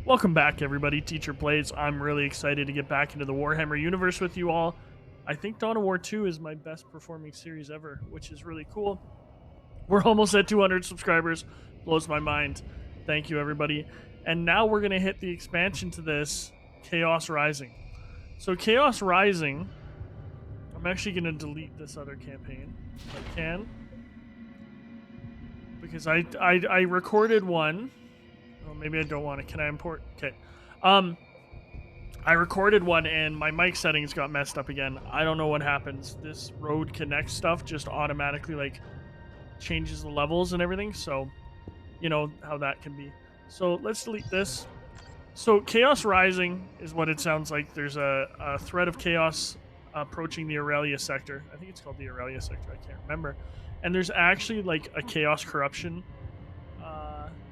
Welcome back, everybody. Teacher Plays. I'm really excited to get back into the Warhammer universe with you all. I think Dawn of War 2 is my best performing series ever, which is really cool. We're almost at 200 subscribers. Blows my mind. Thank you, everybody. And now we're going to hit the expansion to this, Chaos Rising. So Chaos Rising, I'm actually going to delete this other campaign if I can. Because I recorded one. Oh, maybe I don't want it. Can I import? Okay. I recorded one and my mic settings got messed up again. I don't know what happens. This Road Connect stuff just automatically like changes the levels and everything. So, you know how that can be. So let's delete this. So Chaos Rising is what it sounds like. There's a threat of chaos approaching the Aurelia sector. I think it's called the Aurelia sector. I can't remember. And there's actually like a chaos corruption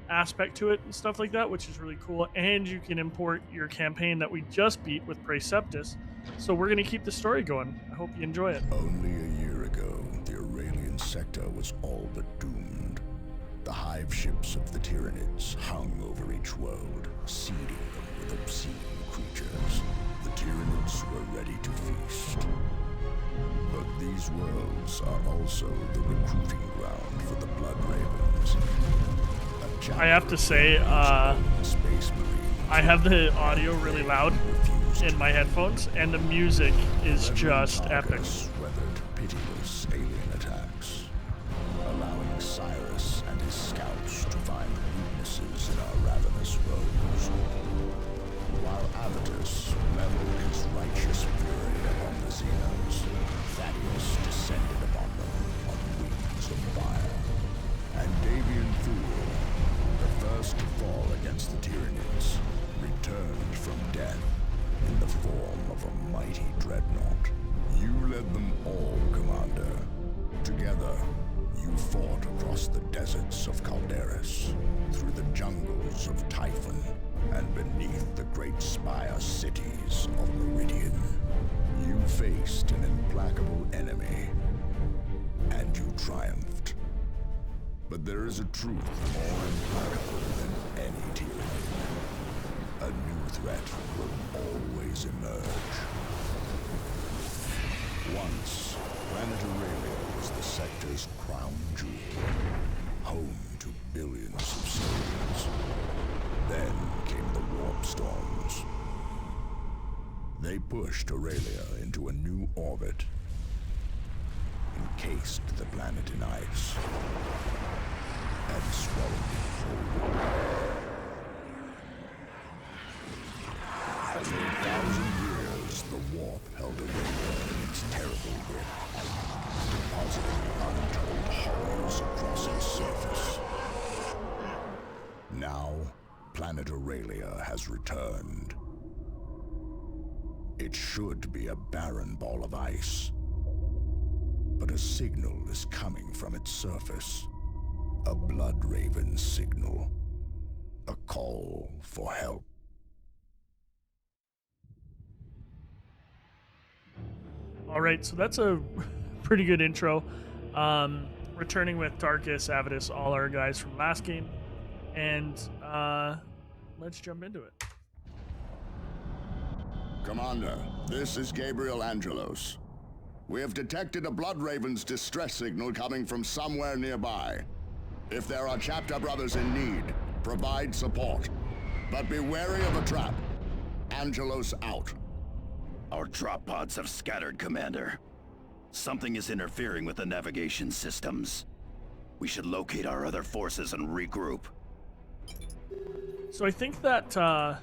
aspect to it and stuff like that, which is really cool. And you can import your campaign that we just beat with Preceptus. So we're going to keep the story going. I hope you enjoy it. Only a year ago, the Aurelian sector was all but doomed. The hive ships of the Tyranids hung over each world, seeding them with obscene creatures. The Tyranids were ready to feast. But these worlds are also the recruiting ground for the Blood Ravens. I have to say, I have the audio really loud in my headphones, and the music is just epic. Weathered pitiless alien attacks, allowing Cyrus and his scouts to find weaknesses in our ravenous foes. While Avitus leveled his righteous fury upon the Xenos, Thaddeus descended upon them on wings of fire. And Davian Fool, the first to fall against the Tyranids, returned from death in the form of a mighty dreadnought. You led them all, Commander. Together, you fought across the deserts of Calderis, through the jungles of Typhon, and beneath the great spire cities of Meridian. You faced an implacable enemy, and you triumphed. But there is a truth more implacable than any tyranny. A new threat will always emerge. Once, planet Aurelia was the sector's crown jewel, home to billions of souls. Then came the warp storms. They pushed Aurelia into a new orbit, encased the planet in ice, and swallowed it whole. For 1,000 years, the warp held Aurelia in its terrible grip, depositing untold horrors across its surface. Now, planet Aurelia has returned. It should be a barren ball of ice, but a signal is coming from its surface. A Blood Raven signal. A call for help. All right, so that's a pretty good intro. Returning with Tarkus, Avitus, all our guys from last game. And let's jump into it. Commander, this is Gabriel Angelos. We have detected a Blood Raven's distress signal coming from somewhere nearby. If there are chapter brothers in need, provide support. But be wary of a trap. Angelos out. Our drop pods have scattered, Commander. Something is interfering with the navigation systems. We should locate our other forces and regroup. So I think that, well,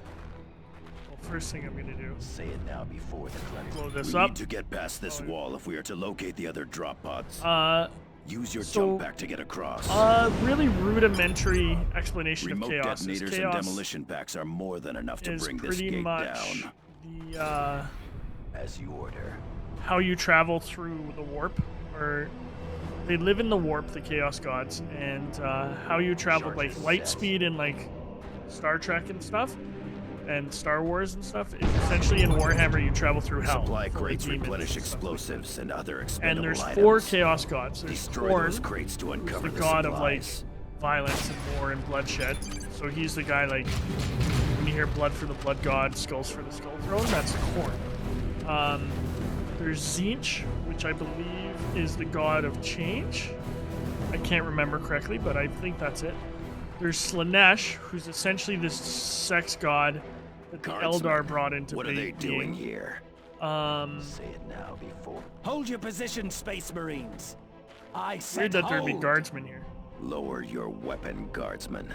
first thing I'm going to do... Say it now before the cleanse. Blow this we up. need to get past this wall if we are to locate the other drop pods. Use your so, jump pack to get across. Really rudimentary explanation Remote of chaos. detonators Chaos and demolition packs are more than enough to bring this pretty gate much down. The, as you order. How you travel through the warp, or they live in the warp, the Chaos Gods, and how you travel like light speed and like Star Trek and stuff, and Star Wars and stuff. Is essentially in Warhammer you travel through hell. Supply crates replenish explosives and other expendable and there's items. 4 Chaos Gods. There's Destroy Korn, those crates to uncover the the god of like supplies. violence and war and bloodshed. So he's the guy like when here, blood for the blood god, skulls for the skull throne. That's Korn. There's Zinch, which I believe is the god of change. I can't remember correctly, but I think that's it. There's Slanesh, who's essentially this sex god that the Eldar brought into being. What are they doing here? Say it now before. Hold your position, Space Marines. I said Weird that there'd be hold. guardsmen here. Lower your weapon, guardsman.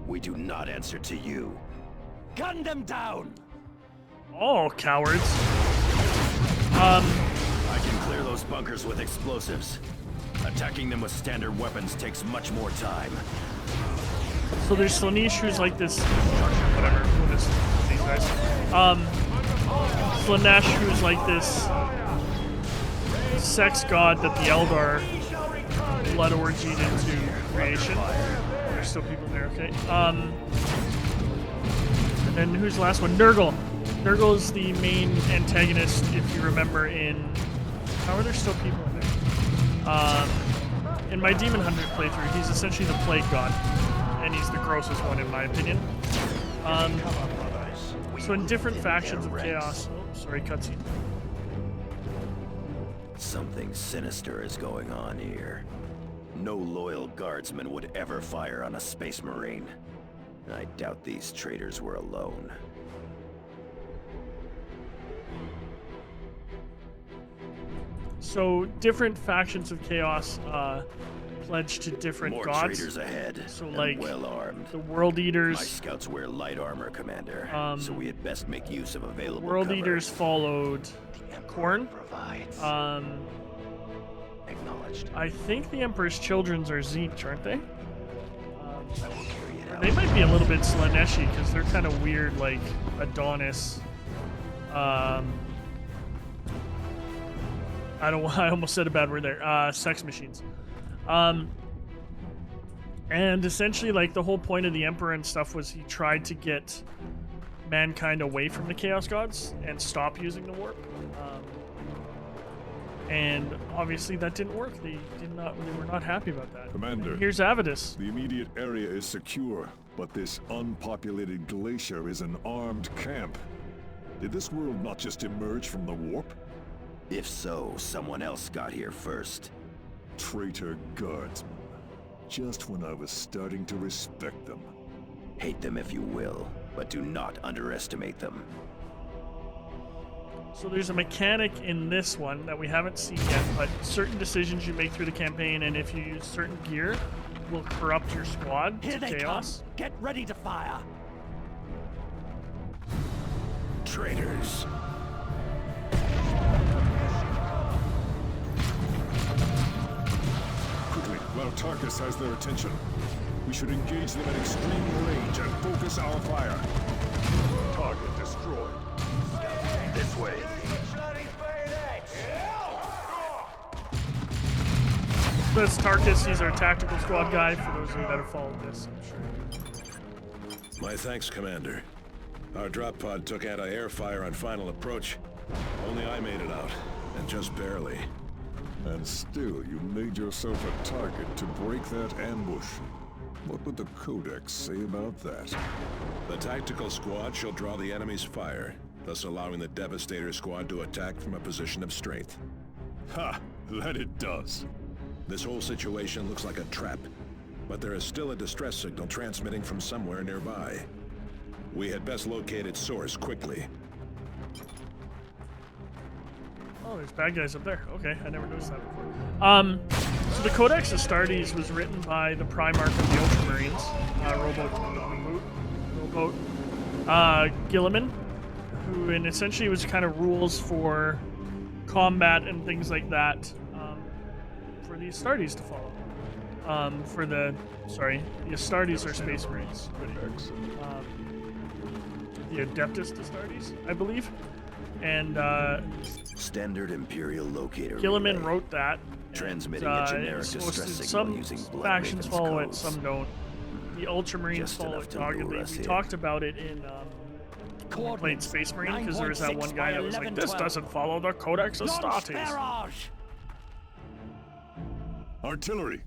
We do not answer to you. Gun them down. Oh, cowards. I can clear those bunkers with explosives. Attacking them with standard weapons takes much more time. So there's Slanesh, who's like this, whatever, what is these guys? Slanesh, who's like this sex god that the Eldar blood orgied into creation. There's still people there, okay. And then who's the last one? Nurgle. Nurgle's the main antagonist, if you remember, in... How are there still people in there? In my Demon Hunter playthrough, he's essentially the plague god. And he's the grossest one, in my opinion. So in different factions of Chaos... Oh, sorry, cutscene. Something sinister is going on here. No loyal guardsman would ever fire on a Space Marine. I doubt these traitors were alone. So different factions of Chaos pledge to different More gods. traitors ahead. So and like well armed. the World Eaters. My scouts wear light armor, Commander. So we had best make use of available World cover. Eaters followed Korn. Acknowledged. I think the Emperor's Children's are Zinch, aren't they? I will carry it out. They might be a little bit Slaneshi because they're kind of weird, like Adonis. I almost said a bad word there. Sex machines. And essentially, like, the whole point of the Emperor and stuff was he tried to get mankind away from the Chaos Gods and stop using the warp. And obviously that didn't work. They were not happy about that. Commander. And here's Avidus. The immediate area is secure, but this unpopulated glacier is an armed camp. Did this world not just emerge from the warp? If so, someone else got here first. Traitor guardsmen. Just when I was starting to respect them. Hate them if you will, but do not underestimate them. So there's a mechanic in this one that we haven't seen yet, but certain decisions you make through the campaign, and if you use certain gear, will corrupt your squad Here to they chaos. come. Get ready to fire. Traitors. Quickly, while Tarkus has their attention, we should engage them at extreme range and focus our fire. Target destroyed. This way. So that's Tarkus. He's our tactical squad guy, for those of you that have followed this, I'm sure. My thanks, Commander. Our drop pod took anti-air fire on final approach. Only I made it out, and just barely. And still, you made yourself a target to break that ambush. What would the Codex say about that? The tactical squad shall draw the enemy's fire, thus allowing the Devastator squad to attack from a position of strength. Ha! That it does. This whole situation looks like a trap, but there is still a distress signal transmitting from somewhere nearby. We had best locate its source quickly. Oh, there's bad guys up there. Okay, I never noticed that before. So the Codex Astartes was written by the Primarch of the Ultramarines, Gilliman, who essentially was kind of rules for combat and things like that for the Astartes to follow. The Astartes are Space Marines. The Adeptus Astartes, I believe. And Standard Imperial locator. Gilliman relay. wrote that. Transmitting and, a generic it's distress posted. signal Some using Blood factions Raven's follow codes. it, some don't. The Ultramarines Just follow enough it to lure doggedly. us We in. talked about it in when we played Space Marine, because there was that one guy that was like, this doesn't follow the Codex Astartes. Non-sparage! Artillery!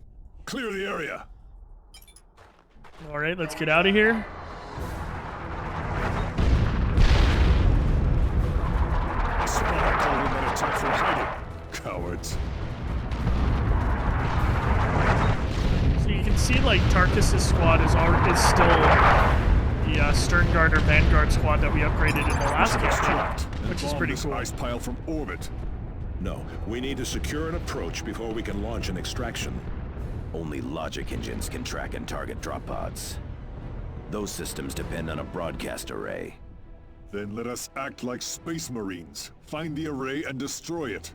Clear the area! Alright, let's get out of here. see like Tarkus's squad is still the Stern Guard or Vanguard squad that we upgraded in the last campaign, which is pretty Bomb this cool. ice pile from orbit. No, we need to secure an approach before we can launch an extraction. Only logic engines can track and target drop pods. Those systems depend on a broadcast array. Then let us act like Space Marines. Find the array and destroy it.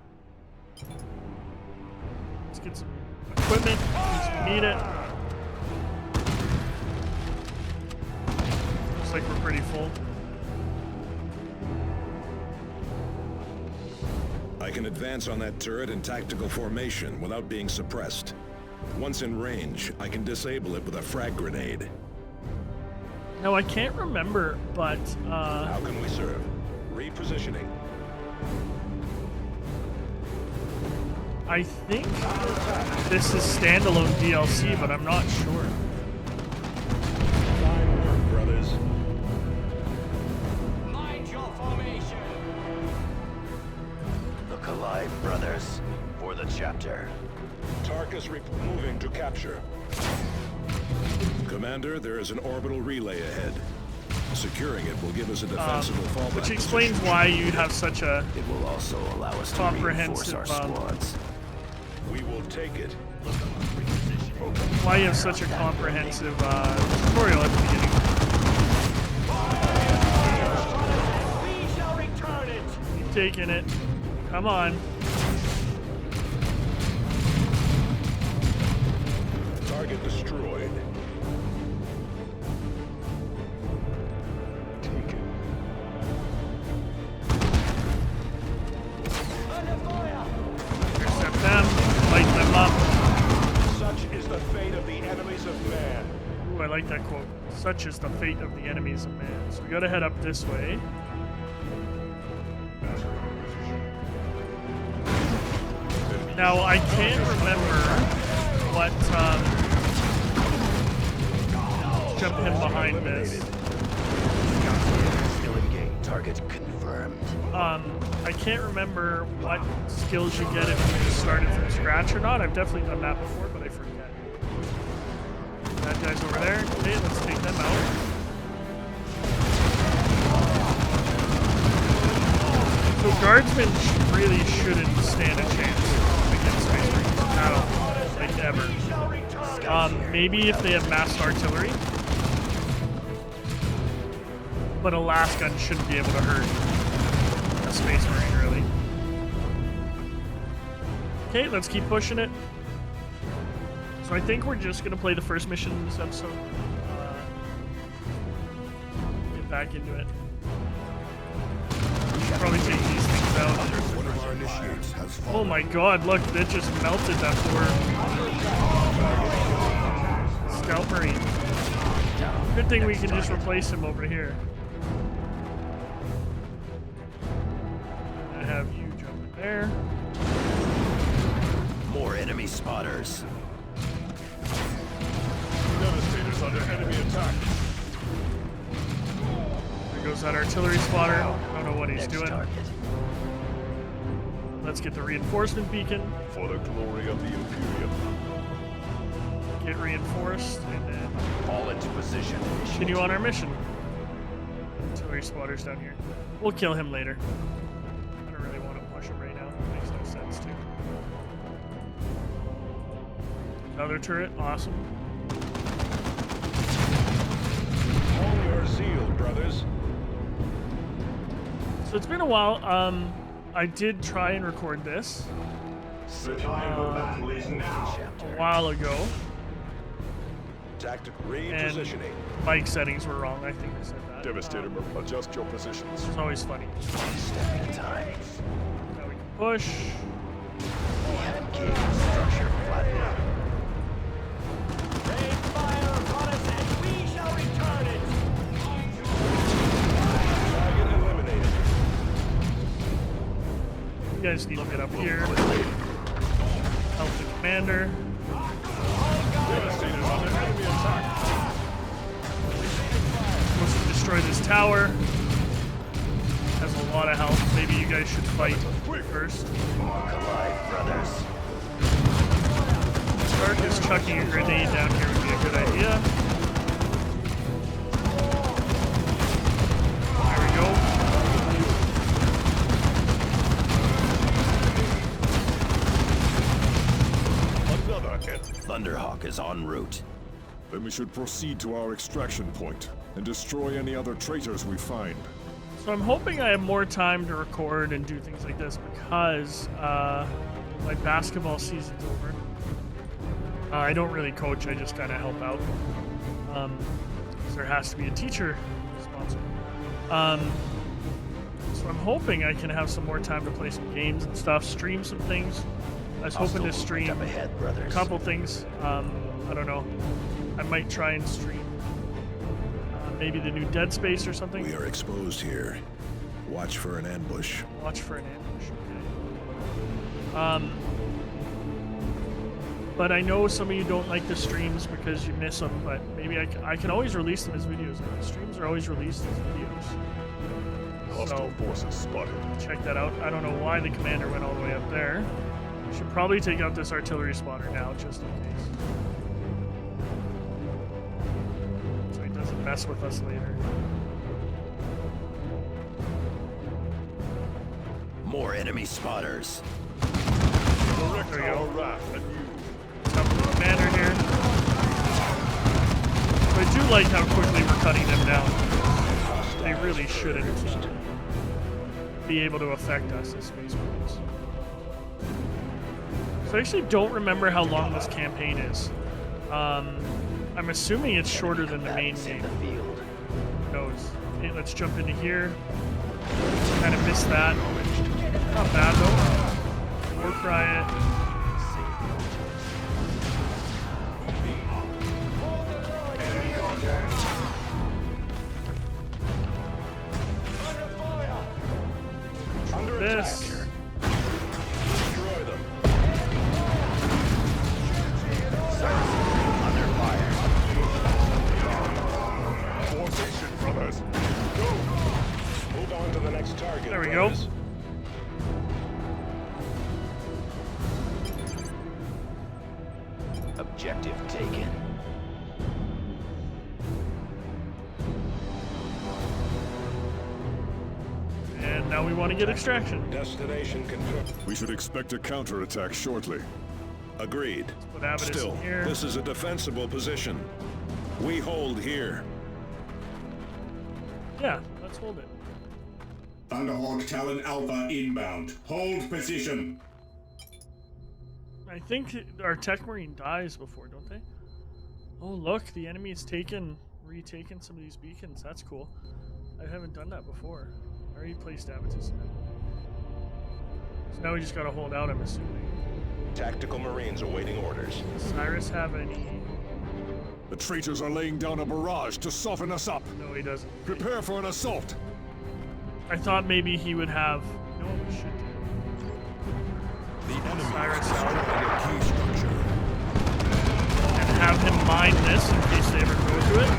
Let's get some equipment in case we need it. Looks like we're pretty full. I can advance on that turret in tactical formation without being suppressed. Once in range, I can disable it with a frag grenade. No, I can't remember, but How can we serve? Repositioning. I think this is standalone DLC, but I'm not sure. Fine work, brothers. Mind your formation. Look alive, brothers. For the chapter. Tarkus moving to capture. Commander, there is an orbital relay ahead. Securing it will give us a defensible fallback. Which explains why you'd have such a It will also allow us to reinforce comprehensive our squads. We will take it. why you have such a comprehensive tutorial at the beginning. We shall return it. Keep taking it. Come on. Target destroyed. Take it. Under fire. Intercept them. Light them up. Such is the fate of the enemies of man. Ooh, I like that quote. Such is the fate of the enemies of man. So we gotta head up this way. Now, I can't remember what, jump him behind this. Still engaged. Target confirmed. I can't remember what skills you get if you just started from scratch or not. I've definitely done that before, but I forget. That guy's over there. Okay, let's take them out. So guardsmen really shouldn't stand a chance against Space Marines at all, like ever. Maybe if they have massed artillery, but a last gun shouldn't be able to hurt a Space Marine really. Okay, let's keep pushing it. So I think we're just gonna play the first mission in this episode. Get back into it. Probably take these things out. One of our initiates has fallen. Oh my god, look, that just melted that poor Scout Marine. Good thing we can just replace him over here. I have you jump in there. More enemy spotters. Devastators under enemy attack. There goes that artillery spotter. I don't know what he's Next doing. target. Let's get the reinforcement beacon. For the glory of the Imperium. Get reinforced, and then Fall into position. continue on our mission. Artillery spotter's down here. We'll kill him later. I don't really want to push him right now. It makes no sense to. Another turret, awesome. All your zeal, brothers. So it's been a while. I did try and record this a while ago, Tactical and repositioning. mic settings were wrong. I think I said that. Devastator, adjust your positions. It's always funny. One step at a time. Now we can push. We have engaged structure flattened. Rain fire upon us and we shall return it. Target eliminated. You guys need to get up here. Help the commander. Devastators under enemy attack. Supposed to destroy this tower. Has a lot of health. Maybe you guys should fight first. Look alive, brothers. Stark is chucking a grenade down here would be a good idea. There we go. Another hit. Thunderhawk is en route. Then we should proceed to our extraction point and destroy any other traitors we find. So I'm hoping I have more time to record and do things like this because my basketball season's over. I don't really coach, I just kind of help out. So there has to be a teacher sponsor. So I'm hoping I can have some more time to play some games and stuff, stream some things. I was hoping to stream a couple things. I don't know. I might try and stream maybe the new Dead Space or something. We are exposed here. Watch for an ambush. Watch for an ambush. Okay. But I know some of you don't like the streams because you miss them. But maybe I can always release them as videos. The streams are always released as videos. Hostile forces spotted. Check that out. I don't know why the commander went all the way up there. Should probably take out this artillery spotter now, just in case. So he doesn't mess with us later. More enemy spotters. There we go. Top of the commander here. But I do like how quickly we're cutting them down. They really shouldn't be able to affect us as Space Marines. So I actually don't remember how long this campaign is. I'm assuming it's shorter than the main game. Who knows? Okay, let's jump into here. Kind of missed that. Not bad though. War cry it. This. There we go. Objective taken. And now we want to get extraction. Destination confirmed. We should expect a counterattack shortly. Agreed. Put Avidus Still, in here. this is a defensible position. We hold here. Yeah, let's hold it. Thunderhawk Talon Alpha inbound. Hold position. I think our Tech Marine dies before, don't they? Oh, look, the enemy has retaken some of these beacons. That's cool. I haven't done that before. I already placed Avitus in it. So now we just gotta hold out, I'm assuming. Tactical Marines awaiting orders. Does Cyrus have any... The traitors are laying down a barrage to soften us up. No, he doesn't. Prepare for an assault. I thought maybe he would have... You know what we should do? The enemy Cyrus is out. destroying a key structure. And have him mine this in case they ever go to it.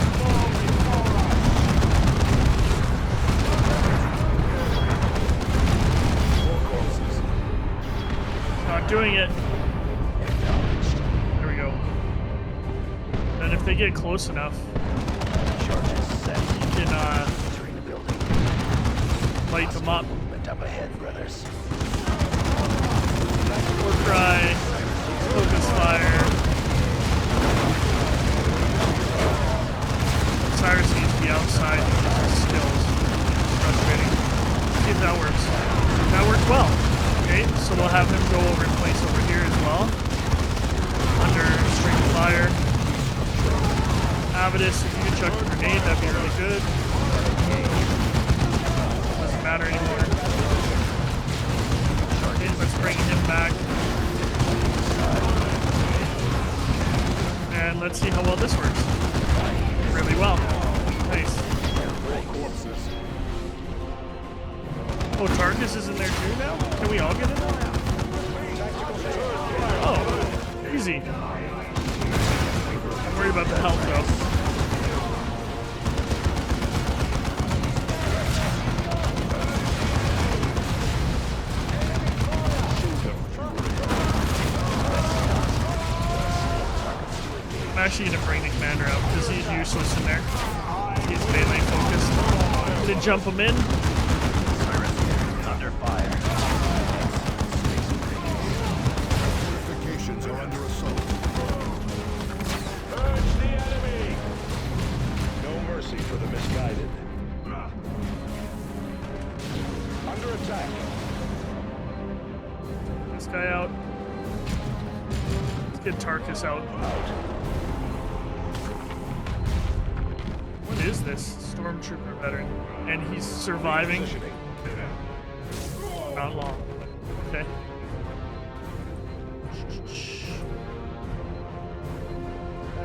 Not doing it. There we go. And if they get close enough, you can light them up. Up ahead, brothers. War cry, focus fire. Cyrus needs to be outside to get his skills. Frustrating. See if that works. That worked well. Okay, so we'll have him go over in place over here as well. Under string of fire. Avidus, if you could chuck a grenade, that'd be really good. Doesn't matter anymore. Okay, let's bring him back. And let's see how well this works. Really well. Nice. Oh, Tarkus is in there too now? Can we all get in there? Oh, easy. I'm worried about the health though. actually going to bring the commander out because he's useless in there. He's melee focused. I'm going to jump him in. Under fire. Fortifications are under assault. Urge the enemy! No mercy for the misguided. Under attack. This guy out. Let's get Tarkus out. What is this? Stormtrooper veteran. And he's surviving. Not long. Okay.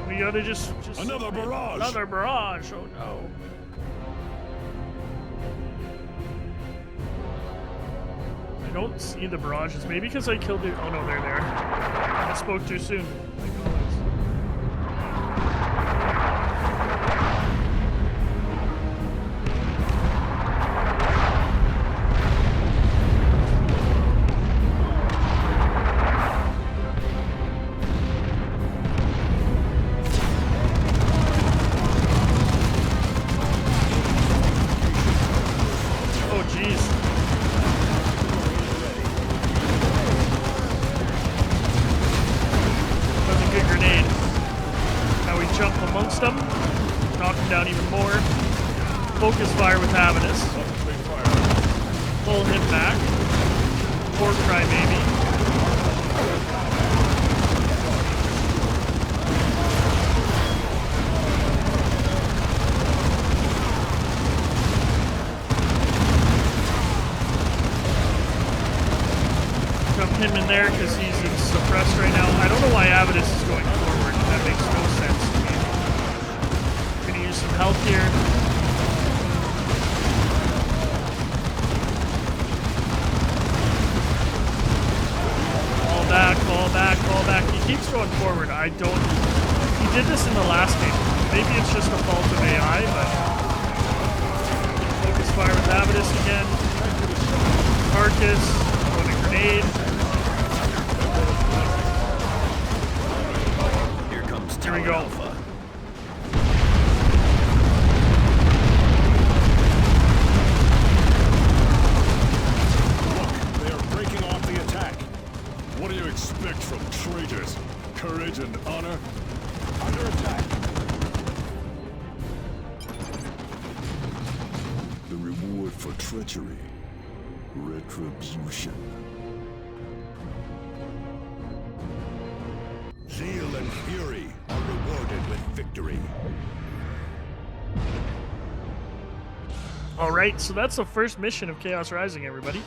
We gotta just Another barrage! Another barrage! Oh no. I don't see the barrages. Maybe because I killed it. Oh no, they're there. I spoke too soon. Like always. Focus fire with Avidus. Pull him back. War cry maybe. Jump him in there because he's suppressed right now. I don't know why Avidus is going forward. That makes no sense to me. I'm gonna use some health here. Fall back. He keeps going forward. He did this in the last game. Maybe it's just a fault of AI, but focus fire with Avidus again. Tarkus, throwing a grenade. Here we go. What do you expect from traitors? Courage and honor? Under attack! The reward for treachery. Retribution. Zeal and fury are rewarded with victory. Alright, so that's the first mission of Chaos Rising, everybody.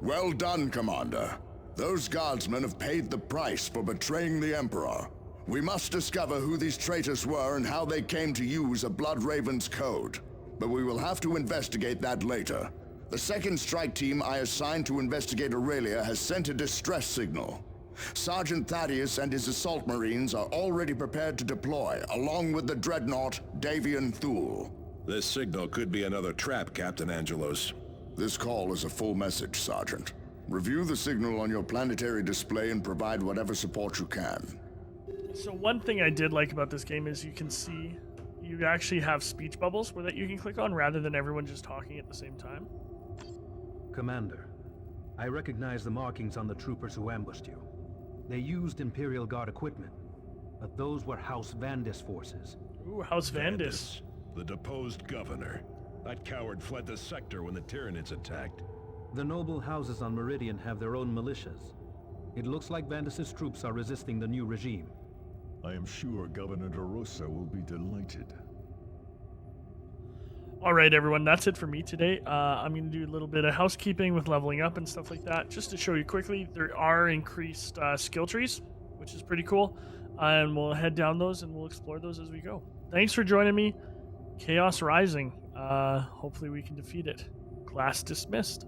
Well done, Commander. Those guardsmen have paid the price for betraying the Emperor. We must discover who these traitors were and how they came to use a Blood Raven's code. But we will have to investigate that later. The second strike team I assigned to investigate Aurelia has sent a distress signal. Sergeant Thaddeus and his assault marines are already prepared to deploy, along with the dreadnought Davian Thule. This signal could be another trap, Captain Angelos. This call is a full message, Sergeant. Review the signal on your planetary display and provide whatever support you can. So one thing I did like about this game is you can see you actually have speech bubbles where that you can click on rather than everyone just talking at the same time. Commander, I recognize the markings on the troopers who ambushed you. They used Imperial Guard equipment, but those were House Vandis forces. Ooh, House Vandis. The deposed governor. That coward fled the sector when the Tyranids attacked. The noble houses on Meridian have their own militias. It looks like Vandis' troops are resisting the new regime. I am sure Governor De Rosa will be delighted. Alright everyone, that's it for me today. I'm going to do a little bit of housekeeping with leveling up and stuff like that. Just to show you quickly, there are increased skill trees, which is pretty cool. And we'll head down those and we'll explore those as we go. Thanks for joining me. Chaos Rising. Hopefully we can defeat it. Class dismissed.